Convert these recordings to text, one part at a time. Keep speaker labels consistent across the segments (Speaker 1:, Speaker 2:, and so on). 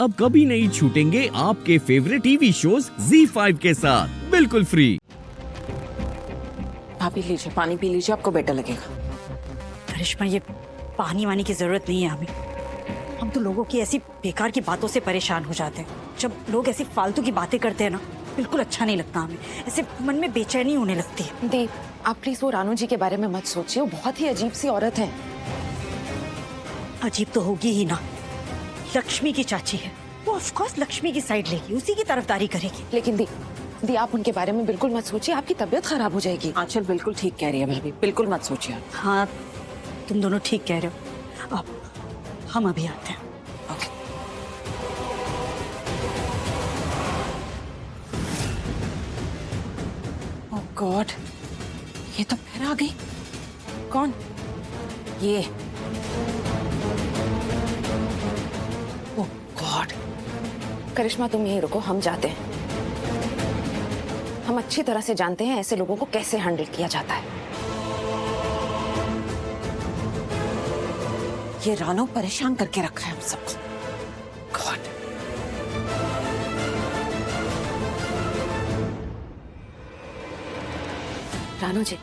Speaker 1: अब कभी नहीं छूटेंगे आपके फेवरेट टीवी शोज ZEE5 के साथ बिल्कुल फ्री।
Speaker 2: भाभी लीजिए, पानी पी लीजिए, आपको बेटर लगेगा।
Speaker 3: करिश्मा, ये पानी वानी की जरूरत नहीं है हमें। हम तो लोगों की ऐसी बेकार की बातों से परेशान हो जाते हैं। जब लोग ऐसी फालतू की बातें करते हैं ना, बिल्कुल अच्छा नहीं लगता हमें। ऐसे मन में बेचैनी होने लगती है।
Speaker 2: दीप, आप प्लीज वो रानू जी के बारे में मत सोचिए, वो बहुत ही अजीब सी औरत है।
Speaker 3: अजीब तो होगी ही ना, लक्ष्मी की चाची है वो, ऑफ कोर्स लक्ष्मी की साइड लेगी, उसी की तरफदारी करेगी।
Speaker 2: लेकिन दी आप उनके बारे में बिल्कुल मत सोचिए, आपकी तबीयत खराब हो जाएगी। आंचल बिल्कुल ठीक कह रही है भाभी, बिल्कुल मत सोचिए।
Speaker 3: हाँ, तुम दोनों ठीक कह रहे हो। अब हम अभी आते हैं।
Speaker 2: ओके। ओह गॉड, ये तो फिर आ गई। कौन? ये। ओह गॉड। करिश्मा तुम यहीं रुको, हम जाते हैं। हम अच्छी तरह से जानते हैं ऐसे लोगों को कैसे हैंडल किया जाता है। ये रानो परेशान करके रखा है हम सबको। गॉड। रानो जी,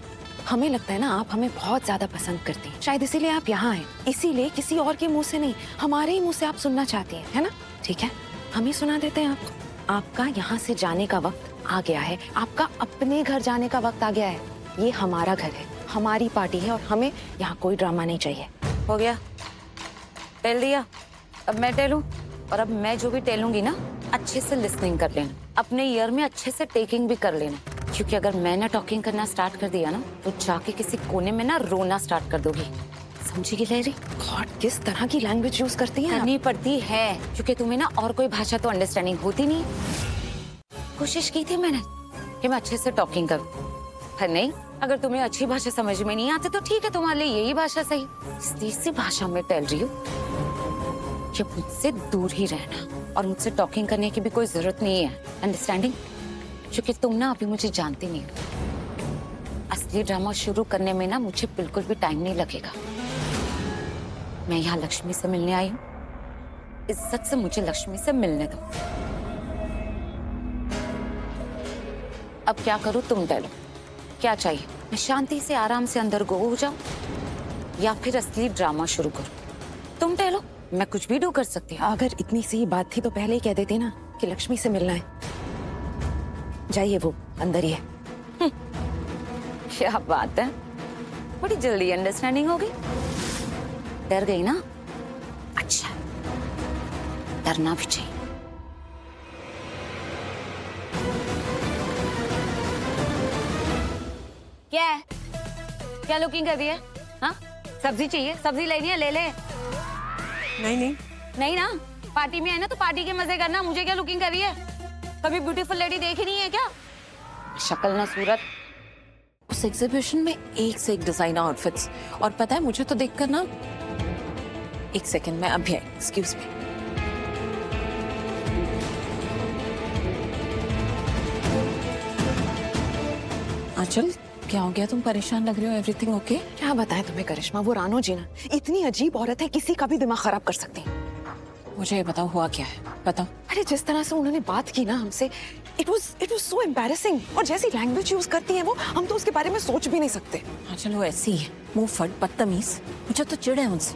Speaker 2: हमें लगता है ना आप हमें बहुत ज्यादा पसंद करती हैं, शायद इसीलिए आप यहाँ आए। इसीलिए किसी और के मुंह से नहीं, हमारे ही मुंह से आप सुनना चाहती हैं, है ना? ठीक है, हम ही सुना देते हैं आपको। आपका यहाँ से जाने का वक्त आ गया है, आपका अपने घर जाने का वक्त आ गया है। ये हमारा घर है, हमारी पार्टी है और हमें यहाँ कोई ड्रामा नहीं चाहिए।
Speaker 4: हो गया, टेल दिया। अब मैं टेलूं, और अब मैं जो भी टेलूंगी ना, अच्छे से लिसनिंग कर लेना, अपने ईयर में अच्छे से टेकिंग भी कर लेना, क्योंकि अगर मैंने टॉकिंग करना स्टार्ट कर दिया ना, तो जाके किसी कोने में ना रोना स्टार्ट कर दोगी। समझी कि लहरी?
Speaker 2: गॉड, किस तरह की लैंग्वेज यूज करती हैं आप?
Speaker 4: करनी पड़ती है, क्योंकि तुम्हें ना और कोई भाषा तो अंडरस्टैंडिंग होती नहीं। कोशिश की थी मैंने कि मैं अच्छे से टॉकिंग करूं, पर नहीं। अगर तुम्हें अच्छी भाषा समझ में नहीं आती तो ठीक है, तुम्हारे लिए यही भाषा सही। इस तीसरी भाषा में टेल रही हूँ कि मुझसे दूर ही रहना, और मुझसे टॉकिंग करने की भी कोई जरूरत नहीं है। अंडरस्टैंडिंग? क्योंकि तुम ना अभी मुझे जानती नहीं हो। असली ड्रामा शुरू करने में ना मुझे बिल्कुल भी टाइम नहीं लगेगा। मैं यहाँ लक्ष्मी से मिलने आई हूँ, इज्जत से मुझे लक्ष्मी से मिलने दो। अब क्या करूँ तुम टेलो, क्या चाहिए? मैं शांति से आराम से अंदर गो हो जाऊं, या फिर असली ड्रामा शुरू करूं? तुम टेलो, मैं कुछ भी डू कर सकती हूँ।
Speaker 2: अगर इतनी सी बात थी तो पहले ही कह देती ना कि लक्ष्मी से मिलना है। जाइए, वो अंदर ही है।
Speaker 4: क्या बात है, बड़ी जल्दी अंडरस्टैंडिंग हो गई। डर गई ना? अच्छा, डरना भी चाहिए। क्या है? क्या लुकिंग कर रही है? हाँ, सब्जी चाहिए? सब्जी लेनी है, ले ले।
Speaker 2: नहीं नहीं
Speaker 4: नहीं ना, पार्टी में है ना तो पार्टी के मजे करना। मुझे क्या लुकिंग कर रही है? कभी ब्यूटीफुल लेडी देखी नहीं है क्या? शक्ल ना सूरत।
Speaker 2: उस एग्जीबिशन में एक से एक डिजाइनर आउटफिट्स, और पता है मुझे तो देखकर ना, एक सेकंड में अभी एक्सक्यूज मी। आंचल, क्या हो गया? तुम परेशान लग रही हो। Everything okay? क्या बताएं तुम्हें करिश्मा, वो रानो जी ना इतनी अजीब औरत है, किसी का भी दिमाग खराब कर सकती है। मुझे ये बताओ हुआ क्या है, बताओ। अरे जिस तरह से उन्होंने बात की ना हमसे, इट वाज सो एम्बैरेसिंग। और जैसी लैंग्वेज यूज करती है वो, हम तो उसके बारे में सोच भी नहीं सकते। हाँ चलो, ऐसी है, मुंह फट, बदतमीज। मुझे तो चिढ़ है उनसे,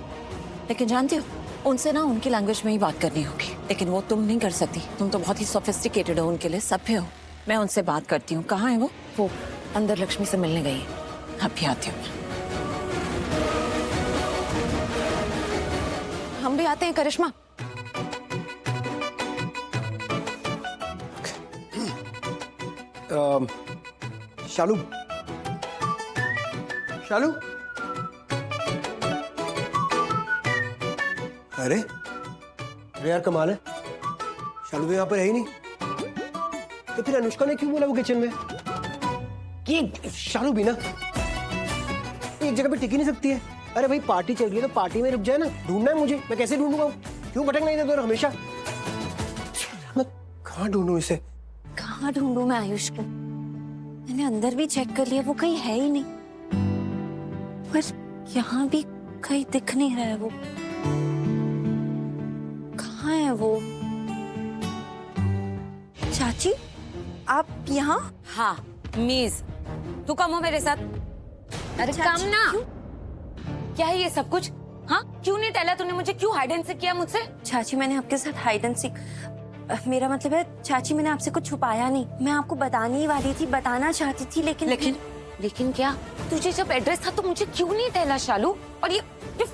Speaker 2: लेकिन जानती हो उनसे ना उनकी लैंग्वेज में ही बात करनी होगी, लेकिन वो तुम नहीं कर सकती। तुम तो बहुत ही सोफिस्टिकेटेड हो, उनके लिए सभ्य हो। मैं उनसे बात करती हूँ। कहाँ है वो अंदर लक्ष्मी से मिलने गई है। अब भी आती हूँ। हम भी आते हैं करिश्मा।
Speaker 5: शालू, शालू, अरे यार कमाल है, शालू तो यहाँ पर है ही नहीं। तो फिर अनुष्का ने क्यों बोला वो किचन में? ये शालू भी ना एक जगह पे टिक ही नहीं सकती है। अरे भाई पार्टी चल रही है तो पार्टी में रुक जाए ना, ढूंढना है मुझे, मैं कैसे ढूंढूंगा? क्यों भटकना इधर उधर हमेशा? मैं कहाँ ढूंढूं इसे?
Speaker 3: कहाँ ढूंढूं मैं आयुष को? मैंने अंदर भी चेक कर लिया, वो कहीं है ही नहीं। पर यहाँ भी कहीं दिख नहीं रहा है वो। कहाँ है वो?
Speaker 6: आप यहाँ?
Speaker 4: हाँ मीज, तू कम हो मेरे साथ। अरे कम ना। क्या है ये सब कुछ? हाँ क्यों नहीं टहला तूने मुझे? क्यों हाइड एंड सीक किया मुझसे?
Speaker 6: चाची मैंने आपके साथ हाइड एंड सीक, मेरा मतलब है चाची मैंने आपसे कुछ छुपाया नहीं, मैं आपको बताने ही वाली थी, बताना चाहती थी
Speaker 4: लेकिन क्या? तुझे जब एड्रेस था तो मुझे क्यों नहीं टहला शालू? और ये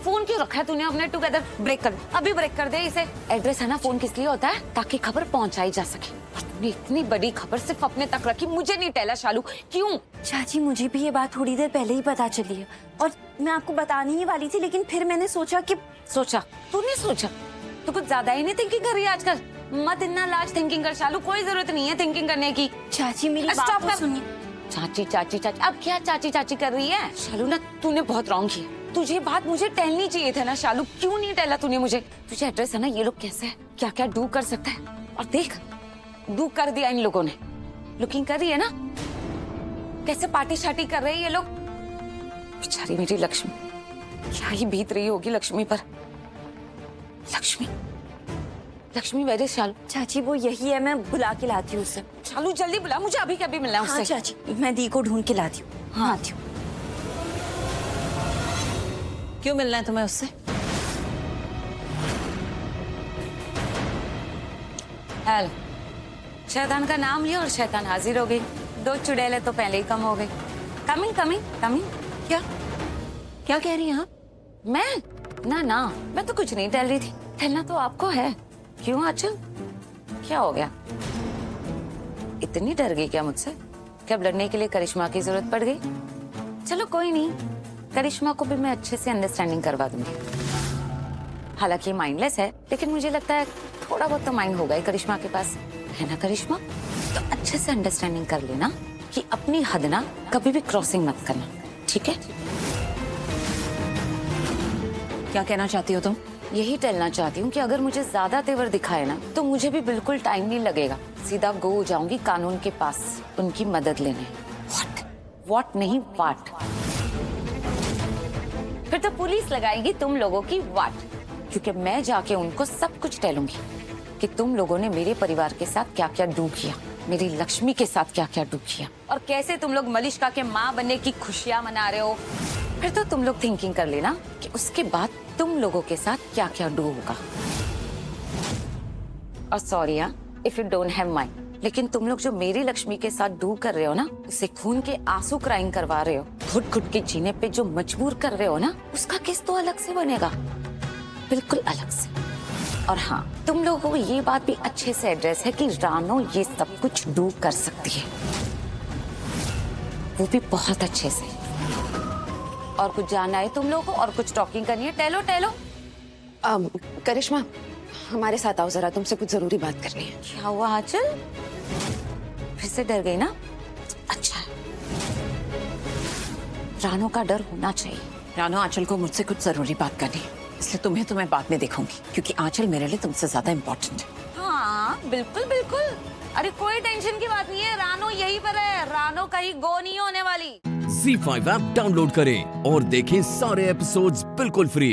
Speaker 4: फोन क्यों रखा है तूने अपने टुगेदर? ब्रेक कर, अभी ब्रेक कर दे इसे। एड्रेस है ना, फोन किस लिए होता है? ताकि खबर पहुंचाई जा सके। और तूने इतनी बड़ी खबर सिर्फ अपने तक रखी, मुझे नहीं टहला शालू, क्यों?
Speaker 6: चाची मुझे भी ये बात थोड़ी देर पहले ही पता चली है और मैं आपको बताने ही वाली थी, लेकिन फिर मैंने सोचा कि
Speaker 4: तूने सोचा? तू कुछ ज्यादा ही नहीं थिंकिंग कर रही है आजकल। मत इतना लार्ज थिंकिंग कर शालू, कोई जरूरत नहीं है थिंकिंग करने की।
Speaker 6: चाची मेरी
Speaker 4: स्टॉप
Speaker 6: बात तो
Speaker 4: कर।
Speaker 6: सुनिए।
Speaker 4: चाची, अब क्या चाची कर रही है? शालू ना तूने बहुत रॉन्ग किया, तुझे बात मुझे टहलनी चाहिए था ना शालू, क्यों नहीं टहला तूने मुझे? तुझे एड्रेस है ना, ये लोग कैसे है, क्या क्या डू कर सकता है, और देख डू कर दिया इन लोगों ने। लुकिंग कर रही है ना कैसे पार्टी शार्टी कर रहे हैं ये लोग। बेचारी मेरी लक्ष्मी, क्या ही बीत रही होगी लक्ष्मी पर। लक्ष्मी वेरी शालू।
Speaker 6: चाची वो यही है, मैं बुला के लाती हूँ उसे।
Speaker 4: शालू जल्दी बुला, मुझे अभी कभी मिलना है
Speaker 6: हाँ
Speaker 4: उससे।
Speaker 6: चाची मैं दी को ढूंढ के लाती हूँ। हाँ आती हूँ।
Speaker 2: क्यों मिलना है तुम्हें उससे?
Speaker 4: हेलो, शैतान का नाम लिया और शैतान हाजिर हो गई। 2 चुड़ैलें तो पहले ही कम हो गई। कमिंग। क्या कह रही हैं आप? मैं ना मैं तो कुछ नहीं टहल रही थी, टहलना तो आपको है। क्यों आंचल, क्या हो गया? इतनी डर गई क्या मुझसे? क्या लड़ने के लिए करिश्मा की जरूरत पड़ गई? चलो कोई नहीं, करिश्मा को भी मैं अच्छे से अंडरस्टैंडिंग करवा दूंगी। हालांकि माइंडलेस है, लेकिन मुझे लगता है थोड़ा बहुत तो माइंड होगा ही करिश्मा के पास, है ना करिश्मा? तो अच्छे से अंडरस्टैंडिंग कर लेना कि अपनी हद ना कभी भी क्रॉसिंग मत करना, ठीक है?
Speaker 2: क्या कहना चाहती हो तुम?
Speaker 4: यही टलना चाहती हूँ कि अगर मुझे ज्यादा तेवर दिखाए ना तो मुझे भी बिल्कुल टाइम नहीं लगेगा, सीधा गो हो जाऊंगी कानून के पास उनकी मदद लेने। व्हाट नहीं वाट। फिर तो पुलिस लगाएगी तुम लोगों की वाट, क्योंकि मैं जाके उनको सब कुछ टहलूंगी कि तुम लोगों ने मेरे परिवार के साथ क्या क्या डू किया, मेरी लक्ष्मी के साथ क्या क्या डू किया, और कैसे तुम लोग मलिष्का के माँ बनने की खुशियां मना रहे हो। फिर तो तुम लोग थिंकिंग कर लेना कि उसके बाद तुम लोगों के साथ क्या क्या डू होगा। और sorry if you don't have mind, लेकिन तुम लोग जो मेरी लक्ष्मी के साथ डू कर रहे हो ना, उसे खून के आंसू क्राइम करवा रहे हो, घुट के जीने पे जो मजबूर कर रहे हो ना, उसका किस तो अलग से बनेगा, बिल्कुल अलग से। और हाँ, तुम लोगों को ये बात भी अच्छे से एड्रेस है कि रानो ये सब कुछ डू कर सकती है, वो भी बहुत अच्छे से। और कुछ जानना है तुम लोगों को, और कुछ टॉकिंग करनी है? टहलो।
Speaker 2: करिश्मा हमारे साथ आओ जरा, तुमसे कुछ जरूरी बात करनी है।
Speaker 4: क्या हुआ आंचल, फिर से डर गई ना? अच्छा, रानो का डर होना चाहिए।
Speaker 2: रानो, आंचल को मुझसे कुछ जरूरी बात करनी है, इसलिए तुम्हें बाद में देखूंगी, क्योंकि आंचल मेरे लिए तुमसे ज्यादा इम्पोर्टेंट है।
Speaker 4: हाँ बिल्कुल। अरे कोई टेंशन की बात नहीं है, रानो यहीं पर है, रानो कहीं गो नहीं होने वाली।
Speaker 1: Z5 ऐप डाउनलोड करें और देखें सारे एपिसोड्स बिल्कुल फ्री।